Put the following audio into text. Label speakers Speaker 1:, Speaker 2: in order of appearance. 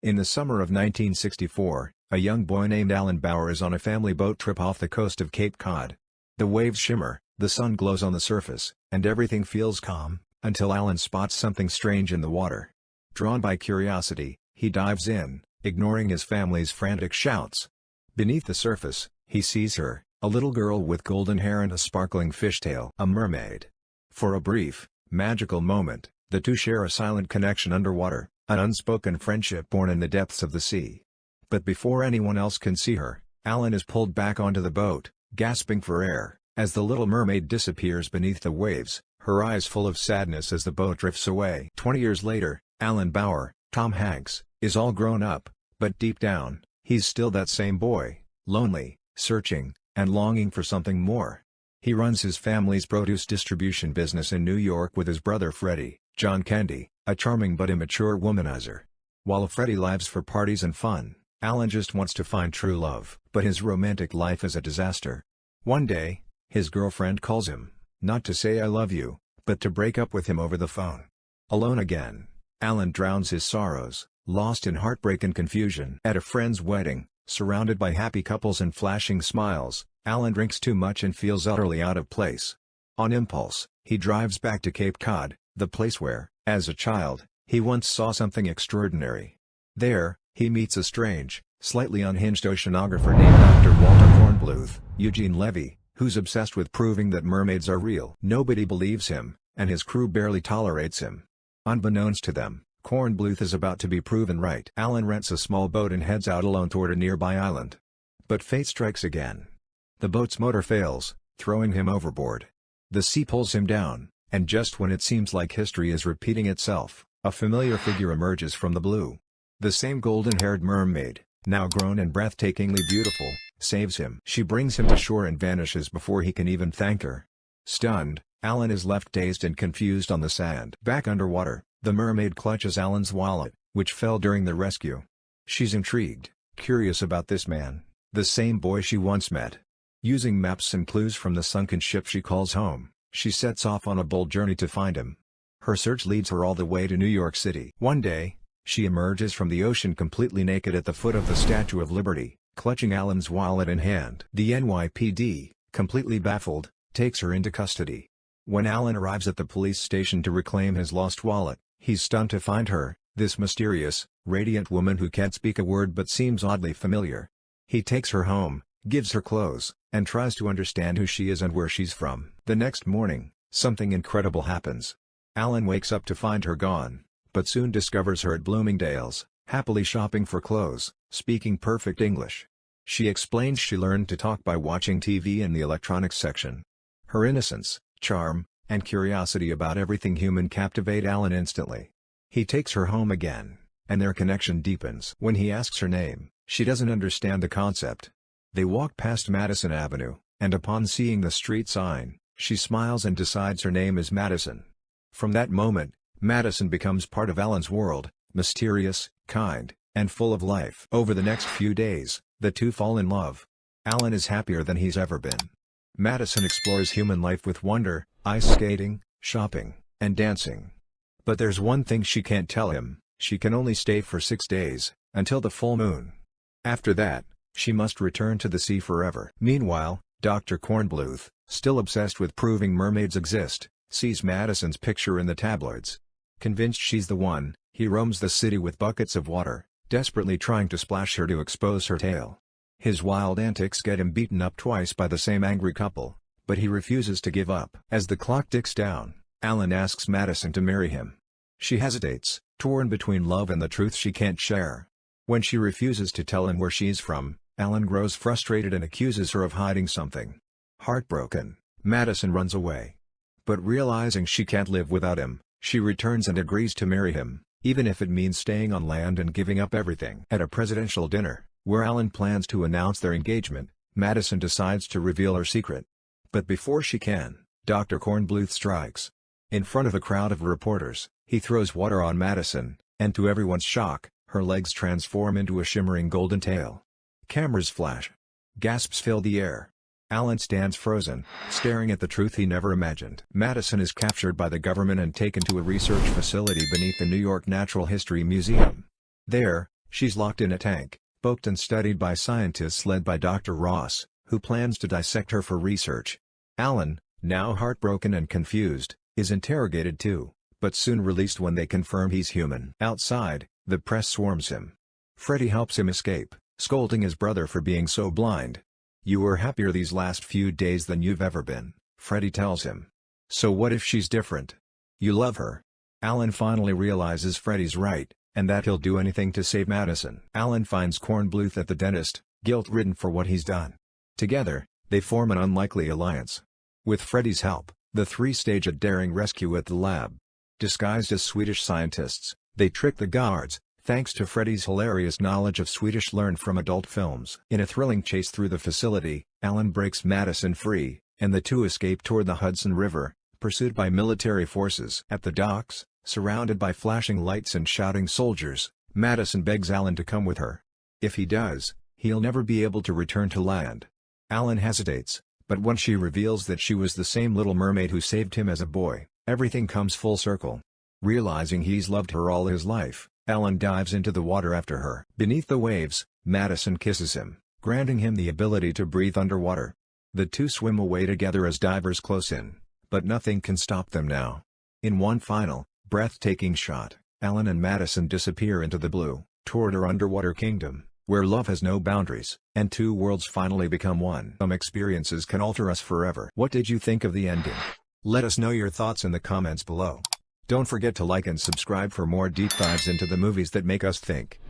Speaker 1: In the summer of 1964, a young boy named Allen Bauer is on a family boat trip off the coast of Cape Cod. The waves shimmer, the sun glows on the surface, and everything feels calm, until Allen spots something strange in the water. Drawn by curiosity, he dives in, ignoring his family's frantic shouts. Beneath the surface, he sees her, a little girl with golden hair and a sparkling fishtail, a mermaid. For a brief, magical moment, the two share a silent connection underwater, an unspoken friendship born in the depths of the sea. But before anyone else can see her, Allen is pulled back onto the boat, gasping for air, as the little mermaid disappears beneath the waves, her eyes full of sadness as the boat drifts away. 20 years later, Allen Bauer, Tom Hanks, is all grown up, but deep down, he's still that same boy, lonely, searching, and longing for something more. He runs his family's produce distribution business in New York with his brother Freddie, John Candy, a charming but immature womanizer. While Freddie lives for parties and fun, Allen just wants to find true love, but his romantic life is a disaster. One day, his girlfriend calls him, not to say I love you, but to break up with him over the phone. Alone again, Allen drowns his sorrows, lost in heartbreak and confusion. At a friend's wedding, surrounded by happy couples and flashing smiles, Allen drinks too much and feels utterly out of place. On impulse, he drives back to Cape Cod, the place where, as a child, he once saw something extraordinary. There, he meets a strange, slightly unhinged oceanographer named Dr. Walter Kornbluth, Eugene Levy, who's obsessed with proving that mermaids are real. Nobody believes him, and his crew barely tolerates him. Unbeknownst to them, Kornbluth is about to be proven right. Allen rents a small boat and heads out alone toward a nearby island. But fate strikes again. The boat's motor fails, throwing him overboard. The sea pulls him down, and just when it seems like history is repeating itself, a familiar figure emerges from the blue. The same golden-haired mermaid, now grown and breathtakingly beautiful, saves him. She brings him to shore and vanishes before he can even thank her. Stunned, Allen is left dazed and confused on the sand. Back underwater, the mermaid clutches Allen's wallet, which fell during the rescue. She's intrigued, curious about this man, the same boy she once met. Using maps and clues from the sunken ship she calls home, she sets off on a bold journey to find him. Her search leads her all the way to New York City. One day, she emerges from the ocean completely naked at the foot of the Statue of Liberty, clutching Allen's wallet in hand. The NYPD, completely baffled, takes her into custody. When Allen arrives at the police station to reclaim his lost wallet, he's stunned to find her, this mysterious, radiant woman who can't speak a word but seems oddly familiar. He takes her home, gives her clothes, and tries to understand who she is and where she's from. The next morning, something incredible happens. Allen wakes up to find her gone, but soon discovers her at Bloomingdale's, happily shopping for clothes, speaking perfect English. She explains she learned to talk by watching TV in the electronics section. Her innocence, charm, and curiosity about everything human captivate Allen instantly. He takes her home again, and their connection deepens. When he asks her name, she doesn't understand the concept. They walk past Madison Avenue, and upon seeing the street sign, she smiles and decides her name is Madison. From that moment, Madison becomes part of Allen's world, mysterious, kind, and full of life. Over the next few days, the two fall in love. Allen is happier than he's ever been. Madison explores human life with wonder, ice skating, shopping, and dancing. But there's one thing she can't tell him: she can only stay for 6 days, until the full moon. After that, she must return to the sea forever. Meanwhile, Dr. Kornbluth, still obsessed with proving mermaids exist, sees Madison's picture in the tabloids. Convinced she's the one, he roams the city with buckets of water, desperately trying to splash her to expose her tale. His wild antics get him beaten up twice by the same angry couple, but he refuses to give up. As the clock ticks down, Allen asks Madison to marry him. She hesitates, torn between love and the truth she can't share. When she refuses to tell him where she's from, Allen grows frustrated and accuses her of hiding something. Heartbroken, Madison runs away. But realizing she can't live without him, she returns and agrees to marry him, even if it means staying on land and giving up everything. At a presidential dinner, where Allen plans to announce their engagement, Madison decides to reveal her secret. But before she can, Dr. Kornbluth strikes. In front of a crowd of reporters, he throws water on Madison, and to everyone's shock, her legs transform into a shimmering golden tail. Cameras flash. Gasps fill the air. Allen stands frozen, staring at the truth he never imagined. Madison is captured by the government and taken to a research facility beneath the New York Natural History Museum. There, She's locked in a tank, poked and studied by scientists led by Dr. Ross, who plans to dissect her for research. Allen, now heartbroken and confused, is interrogated too, but soon released when they confirm he's human. Outside, the press swarms him. Freddie helps him escape, scolding his brother for being so blind. "You were happier these last few days than you've ever been," Freddie tells him. "So what if she's different? You love her." Allen finally realizes Freddie's right, and that he'll do anything to save Madison. Allen finds Kornbluth at the dentist, guilt-ridden for what he's done. Together, they form an unlikely alliance. With Freddie's help, the three stage a daring rescue at the lab. Disguised as Swedish scientists, they trick the guards, thanks to Freddie's hilarious knowledge of Swedish learned from adult films. In a thrilling chase through the facility, Allen breaks Madison free, and the two escape toward the Hudson River, pursued by military forces. At the docks, surrounded by flashing lights and shouting soldiers, Madison begs Allen to come with her. If he does, he'll never be able to return to land. Allen hesitates, but when she reveals that she was the same little mermaid who saved him as a boy, everything comes full circle. Realizing he's loved her all his life, Allen dives into the water after her. Beneath the waves, Madison kisses him, granting him the ability to breathe underwater. The two swim away together as divers close in, but nothing can stop them now. In one final, breathtaking shot, Allen and Madison disappear into the blue, toward her underwater kingdom, where love has no boundaries, and two worlds finally become one. Some experiences can alter us forever. What did you think of the ending? Let us know your thoughts in the comments below. Don't forget to like and subscribe for more deep dives into the movies that make us think.